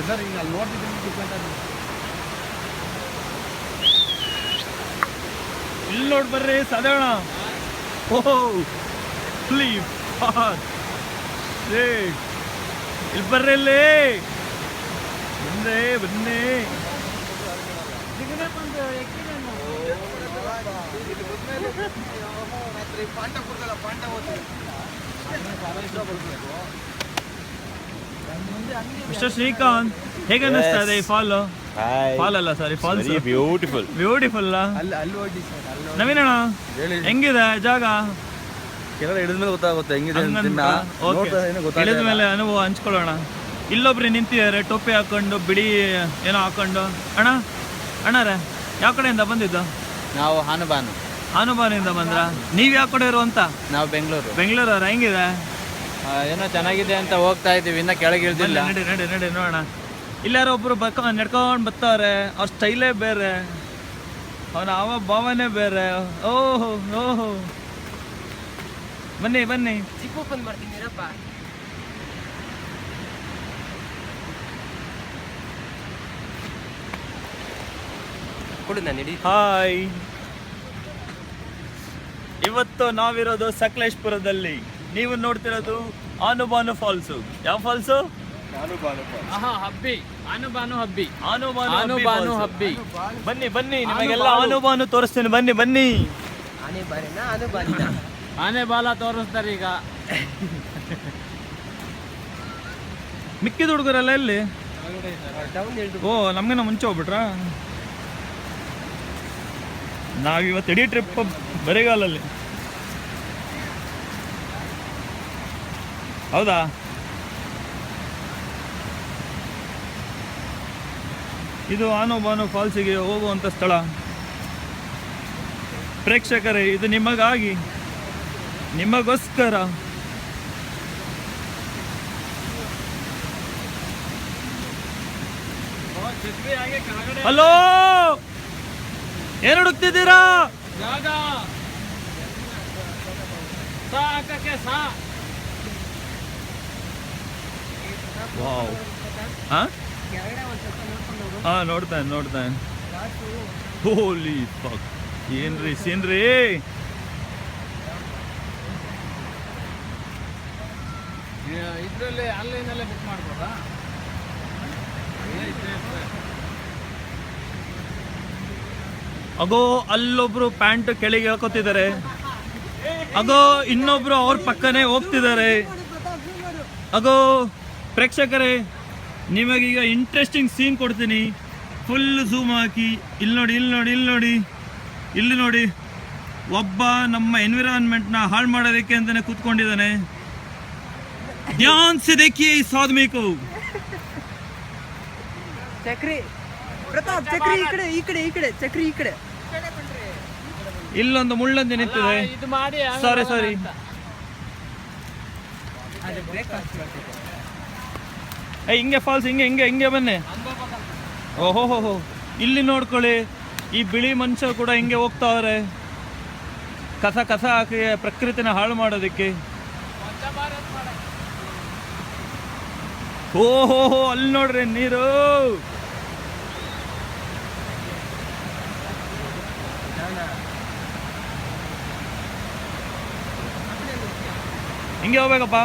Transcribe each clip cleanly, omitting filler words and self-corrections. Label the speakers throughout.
Speaker 1: Sir ಈಗ ಅಲ್ಲಿ ನೋಡ್ತಿದ್ದೀನಿ.
Speaker 2: ಇಲ್ಲಿ ನೋಡಿ ಬರ್ರಿ ಸಾಧಾರಣ. ಓಹೋ ಪ್ಲೀಸ್ ಇಲ್ಲಿ ಬರ್ರಿ, ಇಲ್ಲಿ ಬಂದ್ರೆ ಬನ್ನಿ. ಮಿಸ್ಟರ್ ಶ್ರೀಕಾಂತ್, ಹೇಗೆ ಅನ್ನಿಸ್ತಾ ಇದೆ ಈ ಫಾಲ್? ಫಾಲ್ ಅಲ್ಲ ಸಾರಿ, ಫಾಲ್ಸ್.
Speaker 3: Beautiful
Speaker 2: beautiful.
Speaker 1: ಅಲ್ಲಿ ಹೋಗಿ ಸರ್.
Speaker 2: ನವೀನಣ್ಣ ಹೆಂಗಿದೆ ಜಾಗ?
Speaker 3: ಕೆಳಗಡೆ ಇಳಿದ ಮೇಲೆ ಗೊತ್ತಾಗುತ್ತೆ ಹೆಂಗಿದೆ.
Speaker 2: ಇಳಿದ ಮೇಲೆ ಅನುಭವ ಹಂಚ್ಕೊಳ್ಳೋಣ. ಇಲ್ಲೊಬ್ರಿ ನಿಂತಿದ್ದಾರೆ ಟೊಪ್ಪಿ ಹಾಕೊಂಡು, ಬಿಳಿ ಏನೋ ಹಾಕೊಂಡು. ಅಣ್ಣ ಅಣ್ಣರೇ, ಯಾವ ಕಡೆಯಿಂದ ಬಂದಿದ್ದು?
Speaker 4: ನಾವು ಹಾನುಬಾನು.
Speaker 2: ಹಾನುಬಾನಿಂದ ಬಂದ್ರ? ನೀವ್ ಯಾವ ಕಡೆ ಇರುವಂತ?
Speaker 4: ನಾವು ಬೆಂಗಳೂರು.
Speaker 2: ಬೆಂಗಳೂರವ್ರ? ಹೆಂಗಿದೆ?
Speaker 4: ಏನೋ ಚೆನ್ನಾಗಿದೆ ಅಂತ ಹೋಗ್ತಾ ಇದೀವಿ, ಇನ್ನ ಕೆಳಗೆ ಇಳ್ದಿಲ್ಲ.
Speaker 2: ನಡಿ ನಡಿ ನಡಿ ನೋಡೋಣ. ಇಲ್ಲಾರ ಒಬ್ರು ನಡ್ಕೊಂಡು ಬರ್ತಾವ್ರೆ, ಅವ್ರ ಸ್ಟೈಲೇ ಬೇರೆ, ಅವನ ಭಾವನೆ ಬೇರೆ. ಓಹೋ ಓಹೋ, ಬನ್ನಿ ಬನ್ನಿ.
Speaker 1: ಚಿಕ್ಕ ಓಪನ್ ಮಾಡ್ತೀನಿ ಇರಪ್ಪ. ಕೊಡು ನಾನು ಇಡೀ.
Speaker 2: ಹಾಯ್, ಇವತ್ತು ನಾವಿರೋದು ಸಕಲೇಶ್ಪುರದಲ್ಲಿ. ನೀವು ನೋಡ್ತಿರೋದು ಆನುಬಾನು ಫಾಲ್ಸು. ಯಾವ ಫಾಲ್ಸು?
Speaker 4: ಹಬ್ಬಿ, ಆನುಬಾನು ಹಬ್ಬಿ.
Speaker 2: ಆನುಬಾನು ಹಬ್ಬಿ. ಬನ್ನಿ ಬನ್ನಿ, ನಿಮಗೆಲ್ಲ ಆನುಬಾನು ತೋರಿಸ್ತೀನಿ. ಬನ್ನಿ ಬನ್ನಿ.
Speaker 4: ಆನೆ ಬಾಲ ತೋರಿಸ್ತಾರೆ ಈಗ.
Speaker 2: ಮಿಕ್ಕಿದ ಹುಡುಗರೆಲ್ಲ ಎಲ್ಲಿ? ಓ, ನಮ್ಗಿನ ಮುಂಚೆ ಹೋಗ್ಬಿಟ್ರಾ? ನಾವಿವತ್ತು ಇಡೀ ಟ್ರಿಪ್ ಬರಿಗಾಲಲ್ಲಿ. ಹೌದಾ? ಇದು ಆನುಬಾನು ಫಾಲ್ಸಿಗೆ ಹೋಗುವಂಥ ಸ್ಥಳ. ಪ್ರೇಕ್ಷಕರೇ, ಇದು ನಿಮಗಾಗಿ, ನಿಮಗೋಸ್ಕರ. ಹಲೋ, ಏನು ಹುಡುಕ್ತಿದ್ದೀರಾ?
Speaker 4: ಜಾಗ ಸಾಕಕ್ಕೆ ಸಾ.
Speaker 2: ವಾವ್. ಹಾ, ನೋಡ್ತಾನೆ. ಹೋಲಿ ಫಕ್, ಏನ್ರಿ ಸೀನ್ರಿ.
Speaker 4: ಇದ್ರಲ್ಲಿ ಆನ್ಲೈನಲ್ಲೇ ಬುಕ್ ಮಾಡ್ಬೋದಾ?
Speaker 2: ಅಗೋ, ಅಲ್ಲೊಬ್ರು ಪ್ಯಾಂಟ್ ಕೆಳಗೆ ಹಾಕೋತಿದ್ದಾರೆ. ಅಗೋ, ಇನ್ನೊಬ್ರು ಅವ್ರ ಪಕ್ಕನೆ ಹೋಗ್ತಿದ್ದಾರೆ. ಅಗೋ ಪ್ರೇಕ್ಷಕರೇ, ನಿಮಗೀಗ ಇಂಟ್ರೆಸ್ಟಿಂಗ್ ಸೀನ್ ಕೊಡ್ತೀನಿ. ಫುಲ್ ಝೂಮ್ ಹಾಕಿ ಇಲ್ಲಿ ನೋಡಿ, ಇಲ್ಲಿ ನೋಡಿ, ಇಲ್ಲಿ ನೋಡಿ, ಇಲ್ಲಿ ನೋಡಿ. ಒಬ್ಬ ನಮ್ಮ ಎನ್ವಿರಾನ್ಮೆಂಟ್ನ ಹಾಳು ಮಾಡೋದಕ್ಕೆ ಅಂತಾನೆ ಕೂತ್ಕೊಂಡಿದ್ದಾನೆ. ಧ್ಯಾನ್ ಸೆ ದೇಖಿಯೇ ಇಸ್ ಆದಮಿ ಕೋ.
Speaker 1: ಚಕ್ರಿ ಪ್ರತಾಪ್, ಚಕ್ರಿ ಈ ಕಡೆ ಚಕ್ರಿ ಈ ಕಡೆ.
Speaker 2: ಇಲ್ಲೊಂದು ಮುಳ್ಳಂದಿ ನಿಂತಿದೆ.
Speaker 4: ಇದು ಮಾಡಿ
Speaker 2: ಸಾರಿ. ಹಿಂಗೆ ಫಾಲ್ಸ್, ಹಿಂಗೆ ಬನ್ನಿ. ಓಹೋ, ಇಲ್ಲಿ ನೋಡ್ಕೊಳ್ಳಿ, ಈ ಬಿಳಿ ಮನುಷ್ಯ ಕೂಡ ಹಿಂಗೆ ಹೋಗ್ತಾವ್ರೆ, ಕಸ ಹಾಕಿ ಪ್ರಕೃತಿನ ಹಾಳು ಮಾಡೋದಕ್ಕೆ. ಓಹೋ, ಅಲ್ಲಿ ನೋಡ್ರಿ ನೀರು. ಹಿಂಗೆ ಹೋಗ್ಬೇಕಪ್ಪ.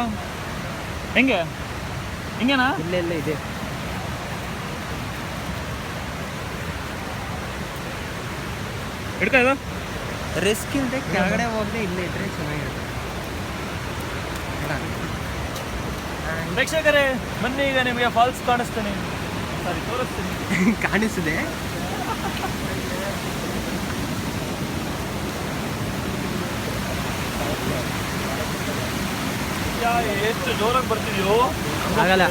Speaker 2: ಹಿಂಗೆನಾ?
Speaker 1: ಇಲ್ಲೆಲ್ಲ ಇದೆ.
Speaker 2: ಹಿಡ್ಕ ಇದು.
Speaker 1: ರಿಸ್ಕ್ ಇಲ್ಲದೆ ಕೆಳಗಡೆ ಹೋಗದೆ ಇಲ್ಲೇ ಇದ್ರೆ ಚೆನ್ನಾಗಿರುತ್ತೆ.
Speaker 2: ಪ್ರೇಕ್ಷಕರೇ, ಬನ್ನಿ, ಈಗ ನಿಮಗೆ ಫಾಲ್ಸ್ ಕಾಣಿಸ್ತೀನಿ. ಸಾರಿ, ತೋರಿಸ್ತೀನಿ.
Speaker 1: ಕಾಣಿಸಿದೆ.
Speaker 2: ಎಷ್ಟು ಜೋರಾಗಿ ಬರ್ತಿದ್ಯೋ
Speaker 1: ಆಗಲ್ಲ.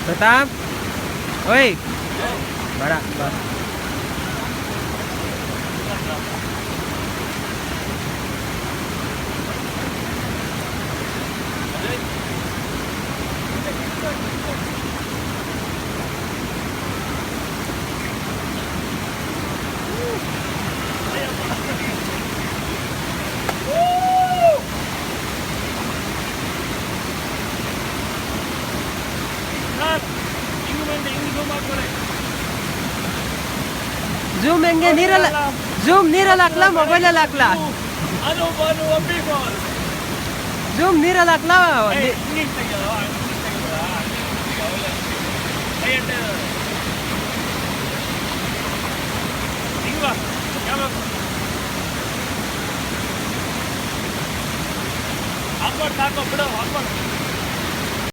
Speaker 1: ಪ್ರತಾಪ್, ಓಯ್ ಬೇಡ ಬಾ. ಝೂಮ್ ಹೆಂಗೆ ನೀರಲ್ಲ ಝೂಮ್ ನೀರಲ್ಲಿ ಹಾಕ್ಲಾ ಮೊಬೈಲಲ್ಲಿ ಹಾಕ್ಲಾ ಝೂಮ್ ನೀರಲ್ಲಿ ಹಾಕ್ಲಾ
Speaker 2: ಹಾಕ್ಬಾರ್ದು ಸಾಕು ಬಿಡು ಹಾಕ್ಬಾರ್ದು